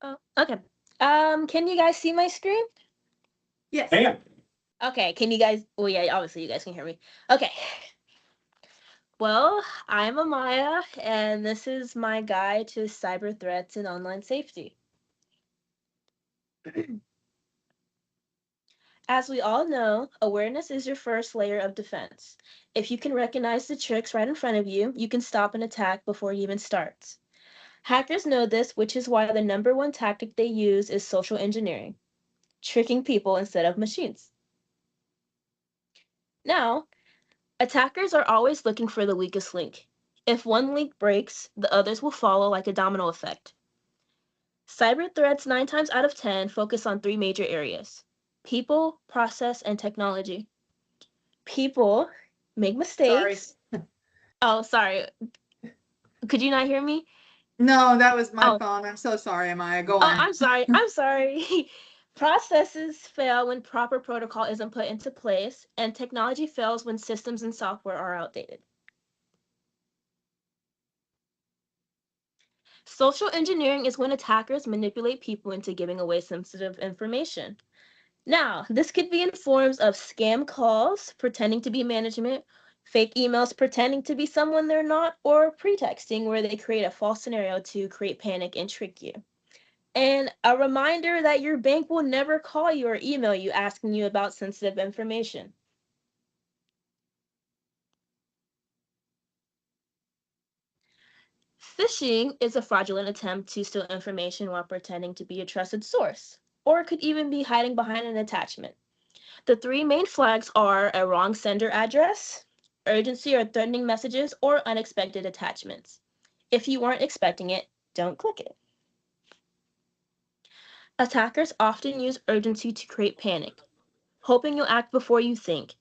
Oh, okay. Can you guys see my screen? Yes. Bam. Okay, can you guys, well, yeah, obviously you guys can hear me. Okay. Well, I'm Amaya, and this is my guide to cyber threats and online safety. As we all know, awareness is your first layer of defense. If you can recognize the tricks right in front of you, you can stop an attack before it even starts. Hackers know this, which is why the number one tactic they use is social engineering, tricking people instead of machines. Now, attackers are always looking for the weakest link. If one link breaks, the others will follow like a domino effect. Cyber threats 9 times out of 10 focus on 3 major areas: people, process, and technology. People make Sorry. mistakes. Oh, sorry. Could you not hear me? No, that was my Oh, phone. I'm so sorry, Amaya. Go oh, on. I'm sorry. I'm sorry. Processes fail when proper protocol isn't put into place, and technology fails when systems and software are outdated. Social engineering is when attackers manipulate people into giving away sensitive information. Now, this could be in forms of scam calls pretending to be management, fake emails pretending to be someone they're not, or pretexting where they create a false scenario to create panic and trick you. And a reminder that your bank will never call you or email you asking you about sensitive information. Phishing is a fraudulent attempt to steal information while pretending to be a trusted source, or it could even be hiding behind an attachment. The 3 main flags are a wrong sender address, urgency or threatening messages, or unexpected attachments. If you weren't expecting it, don't click it. Attackers often use urgency to create panic, hoping you'll act before you think.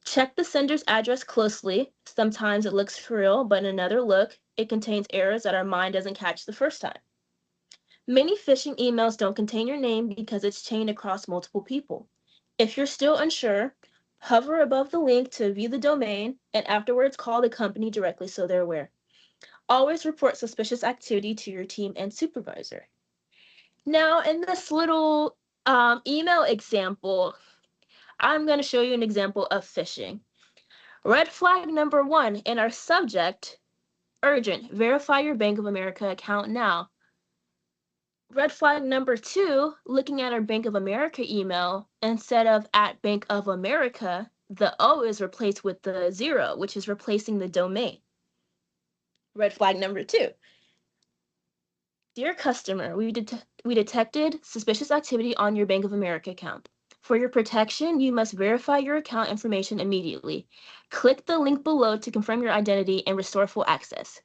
Check the sender's address closely. Sometimes it looks real, but in another look, it contains errors that our mind doesn't catch the first time. Many phishing emails don't contain your name because it's chained across multiple people. If you're still unsure, hover above the link to view the domain and afterwards call the company directly so they're aware. Always report suspicious activity to your team and supervisor. Now, in this little email example, I'm going to show you an example of phishing. Red flag number 1 in our subject: urgent, verify your Bank of America account now. Red flag number 2, looking at our Bank of America email, instead of at Bank of America, the O is replaced with the 0, which is replacing the domain. Red flag number 2, dear customer, we detected suspicious activity on your Bank of America account. For your protection, you must verify your account information immediately. Click the link below to confirm your identity and restore full access.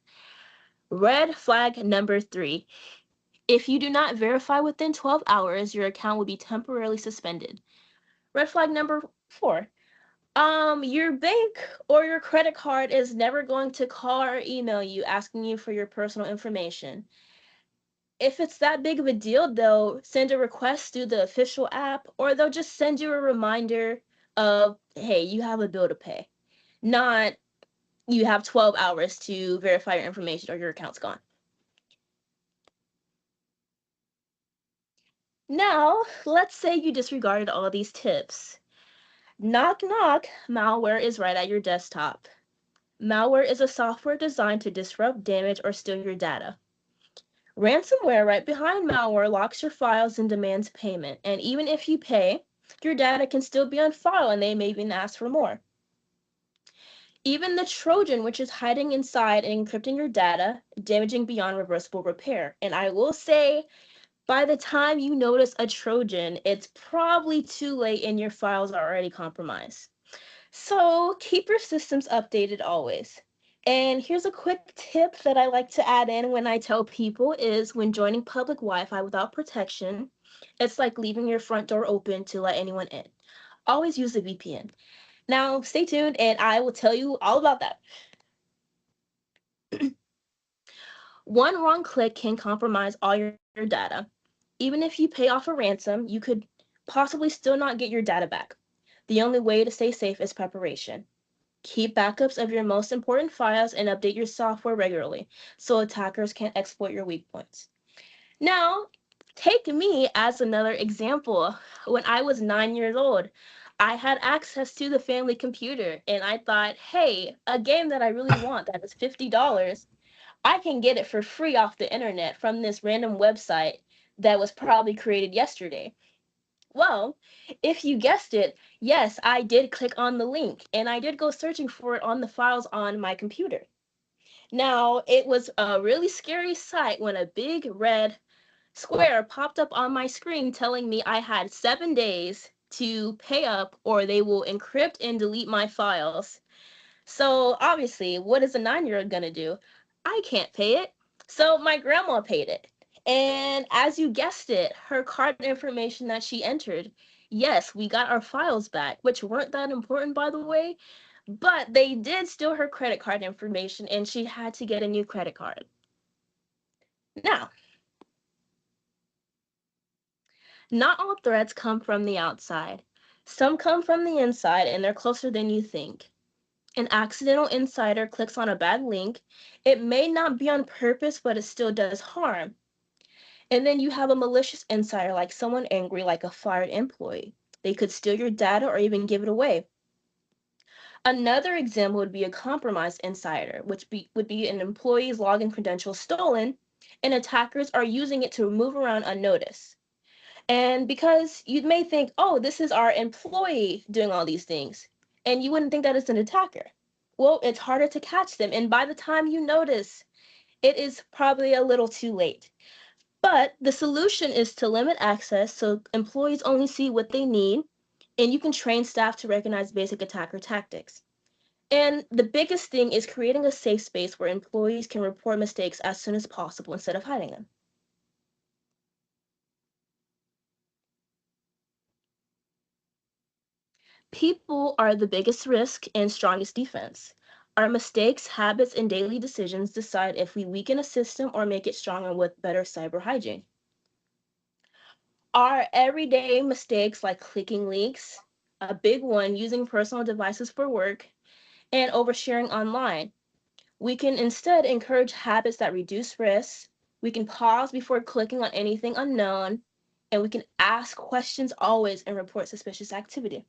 Red flag number 3, if you do not verify within 12 hours, your account will be temporarily suspended. Red flag number 4, your bank or your credit card is never going to call or email you asking you for your personal information. If it's that big of a deal, they'll send a request through the official app, or they'll just send you a reminder of, hey, you have a bill to pay, not you have 12 hours to verify your information or your account's gone. Now, let's say you disregarded all these tips. Knock, knock, malware is right at your desktop. Malware is a software designed to disrupt, damage, or steal your data. Ransomware right behind malware locks your files and demands payment, and even if you pay, your data can still be on file and they may even ask for more. Even the Trojan, which is hiding inside and encrypting your data, damaging beyond reversible repair. And I will say, by the time you notice a Trojan, it's probably too late and your files are already compromised. So keep your systems updated always. And here's a quick tip that I like to add in when I tell people is when joining public Wi-Fi without protection, it's like leaving your front door open to let anyone in. Always use a VPN. Now, stay tuned and I will tell you all about that. One wrong click can compromise all your data. Even if you pay off a ransom, you could possibly still not get your data back. The only way to stay safe is preparation. Keep backups of your most important files and update your software regularly so attackers can't exploit your weak points. Now, Take me as another example. When I was 9 years old, I had access to the family computer and I thought, hey, a game that I really want that is $50, I can get it for free off the internet from this random website that was probably created yesterday. Well, if you guessed it, yes, I did click on the link and I did go searching for it on the files on my computer. Now, it was a really scary sight when a big red square popped up on my screen telling me I had 7 days to pay up or they will encrypt and delete my files. So obviously, what is a 9-year-old gonna do? I can't pay it. So my grandma paid it. And as you guessed it, her card information that she entered, yes, we got our files back, which weren't that important, by the way, but they did steal her credit card information and she had to get a new credit card. Now, not all threats come from the outside. Some come from the inside and they're closer than you think. An accidental insider clicks on a bad link. It may not be on purpose, but it still does harm. And then you have a malicious insider, like someone angry, like a fired employee. They could steal your data or even give it away. Another example would be a compromised insider, which would be an employee's login credentials stolen, and attackers are using it to move around unnoticed. And because you may think, oh, this is our employee doing all these things, and you wouldn't think that it's an attacker. Well, it's harder to catch them. And by the time you notice, it is probably a little too late. But the solution is to limit access so employees only see what they need, and you can train staff to recognize basic attacker tactics. And the biggest thing is creating a safe space where employees can report mistakes as soon as possible instead of hiding them. People are the biggest risk and strongest defense. Our mistakes, habits, and daily decisions decide if we weaken a system or make it stronger with better cyber hygiene. Our everyday mistakes like clicking links, a big one, using personal devices for work, and oversharing online. We can instead encourage habits that reduce risks. We can pause before clicking on anything unknown, and we can ask questions always and report suspicious activity.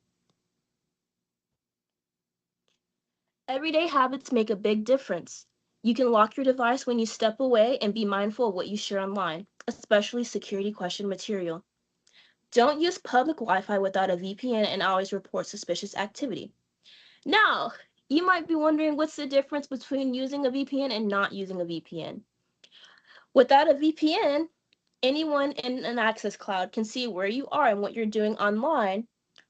Everyday habits make a big difference. You can lock your device when you step away and be mindful of what you share online, especially security question material. Don't use public Wi-Fi without a VPN and always report suspicious activity. Now, you might be wondering what's the difference between using a VPN and not using a VPN. Without a VPN, anyone in an access cloud can see where you are and what you're doing online.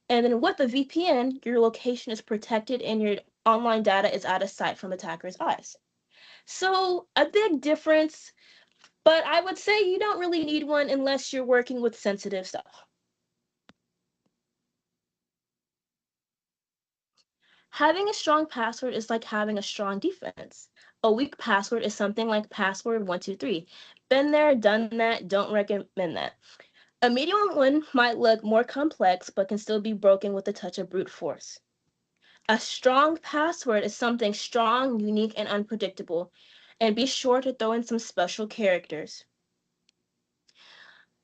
And then with a VPN, your location is protected and your online data is out of sight from attackers' eyes. So, a big difference, but I would say you don't really need one unless you're working with sensitive stuff. Having a strong password is like having a strong defense. A weak password is something like password 123. Been there, done that, don't recommend that. A medium one might look more complex but can still be broken with a touch of brute force. A strong password is something strong, unique, and unpredictable. And be sure to throw in some special characters.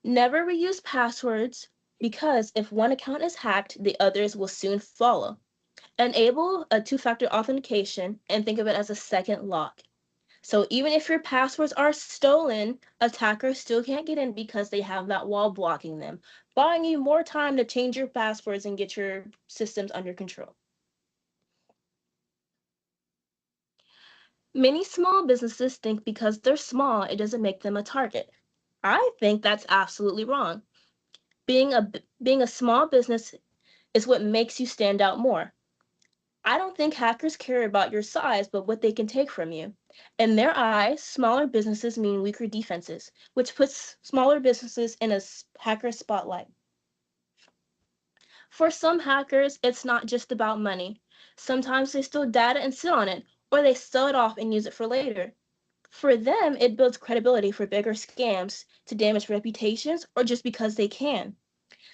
Never reuse passwords because if one account is hacked, the others will soon follow. Enable a two-factor authentication and think of it as a second lock. So even if your passwords are stolen, attackers still can't get in because they have that wall blocking them, buying you more time to change your passwords and get your systems under control. Many small businesses think because they're small, it doesn't make them a target. I think that's absolutely wrong. Being a small business is what makes you stand out more. I don't think hackers care about your size, but what they can take from you. In their eyes, smaller businesses mean weaker defenses, which puts smaller businesses in a hacker spotlight. For some hackers, it's not just about money. Sometimes they steal data and sit on it, or they sell it off and use it for later. For them, it builds credibility for bigger scams to damage reputations or just because they can.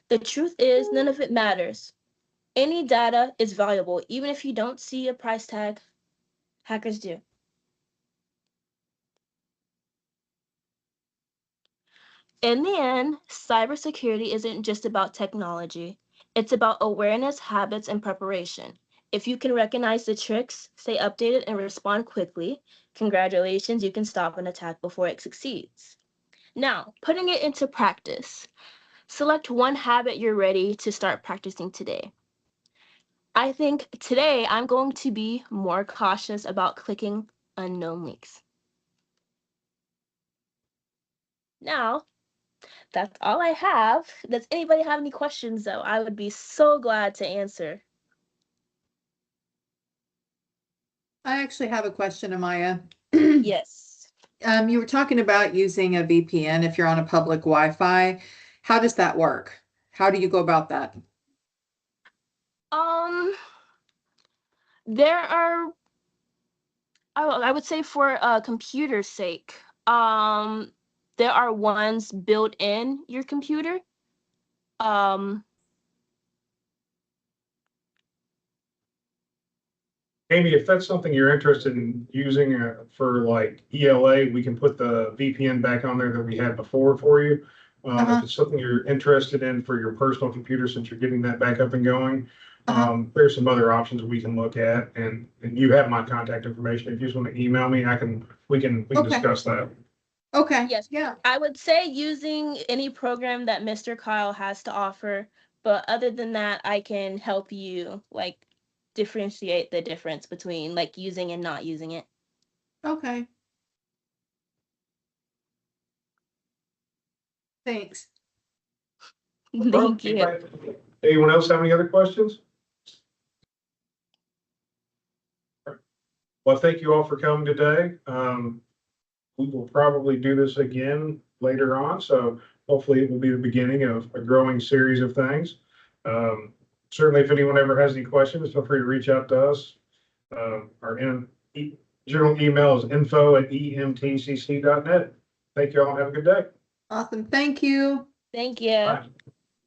The truth is, none of it matters. Any data is valuable, even if you don't see a price tag. Hackers do. In the end, cybersecurity isn't just about technology. It's about awareness, habits, and preparation. If you can recognize the tricks, stay updated, and respond quickly, congratulations, you can stop an attack before it succeeds. Now, putting it into practice. Select one habit you're ready to start practicing today. I think today I'm going to be more cautious about clicking unknown links. Now, that's all I have. Does anybody have any questions, though? I would be so glad to answer. I actually have a question, Amaya. Yes. You were talking about using a VPN if you're on a public Wi-Fi. How does that work? How do you go about that? Um, there are, I would say for computer's sake, there are ones built in your computer. Um, Amy, if that's something you're interested in using for like ELA, we can put the VPN back on there that we had before for you. If it's something you're interested in for your personal computer, since you're getting that back up and going, there's some other options we can look at, and you have my contact information. If you just want to email me, we can Okay. discuss that. Okay. Yes. Yeah. I would say using any program that Mr. Kyle has to offer, but other than that, I can help you like differentiate the difference between like using and not using it. Okay. Thanks. Thank you. Anyone else have any other questions? Well, thank you all for coming today. We will probably do this again later on, so hopefully it will be the beginning of a growing series of things. Certainly, if anyone ever has any questions, feel free to reach out to us. Our general email is info@emtcc.net. Thank you all and have a good day. Awesome. Thank you. Thank you. Bye.